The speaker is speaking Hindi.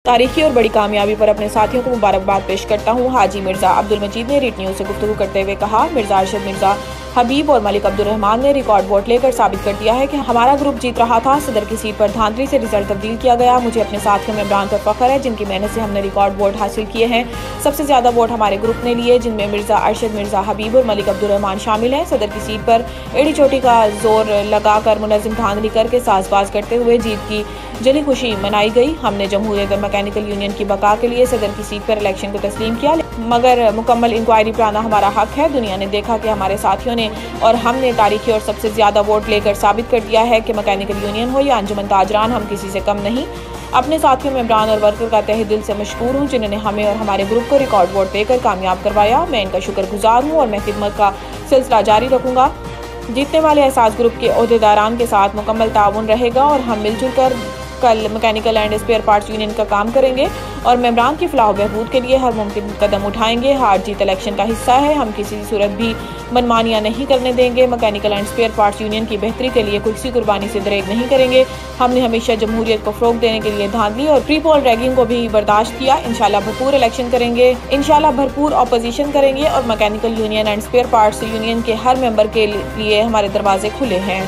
तारीखी और बड़ी कामयाबी पर अपने साथियों को मुबारकबाद पेश करता हूँ। हाजी मिर्जा अब्दुल मजीद ने रीट न्यूज़ से गुफ्तगू करते हुए कहा, मिर्जा अरशद मिर्जा हबीब और मलिक अब्दुल रहमान ने रिकॉर्ड वोट लेकर साबित कर दिया है कि हमारा ग्रुप जीत रहा था। सदर की सीट पर धांधली से रिजल्ट तब्दील किया गया। मुझे अपने साथियों में इमरान पर फख्र है, जिनकी मेहनत से हमने रिकॉर्ड वोट हासिल किए हैं। सबसे ज्यादा वोट हमारे ग्रुप ने लिए, जिनमें मिर्जा अरशद मिर्जा हबीब और मलिक अब्दुल रहमान शामिल हैं। सदर की सीट पर एड़ी चोटी का जोर लगाकर मुनज़्ज़म धांधली करके साजबाज करते हुए जीत की जली खुशी मनाई गई। हमने जमहूरियत और मैकेनिकल यूनियन की बका के लिए सदर की सीट पर इलेक्शन को तस्लीम किया, मगर मुकम्मल इंक्वायरी पर आना हमारा हक है। दुनिया ने देखा कि हमारे साथियों ने और हमने तारीखी और सबसे ज्यादा वोट लेकर साबित कर दिया है कि मैकेनिकल यूनियन हो या अंजुमन ताजरान, हम किसी से कम नहीं। अपने साथियों में इमरान और वर्कर का तहे दिल से मशकूर हूँ, जिन्होंने हमें और हमारे ग्रुप को रिकॉर्ड वोट देकर कामयाब करवाया। मैं इनका शुक्रगुजार हूँ और मैं खिदमत का सिलसिला जारी रखूँगा। जीतने वाले एहसास ग्रुप के ओहदेदारान के साथ मुकम्मल ताउन रहेगा और हम मिलजुल कर कल mechanical and spare parts union का काम करेंगे और मेंबरान की फलाह बहबूद के लिए हर मुमकिन कदम उठाएंगे। हार जीत इलेक्शन का हिस्सा है, हम किसी सूरत भी मनमानियां नहीं करने देंगे। Mechanical and spare parts union की बेहतरी के लिए कुर्सी कुर्बानी से दरेग नहीं करेंगे। हमने हमेशा जमहूरियत को फ़रोग देने के लिए धांधली और प्री पोल रैगिंग को भी बर्दाश्त किया। इंशाल्लाह भरपूर इलेक्शन करेंगे, इंशाल्लाह भरपूर अपोजिशन करेंगे और mechanical union and spare parts union के हर मेंबर के लिए हमारे दरवाजे खुले हैं।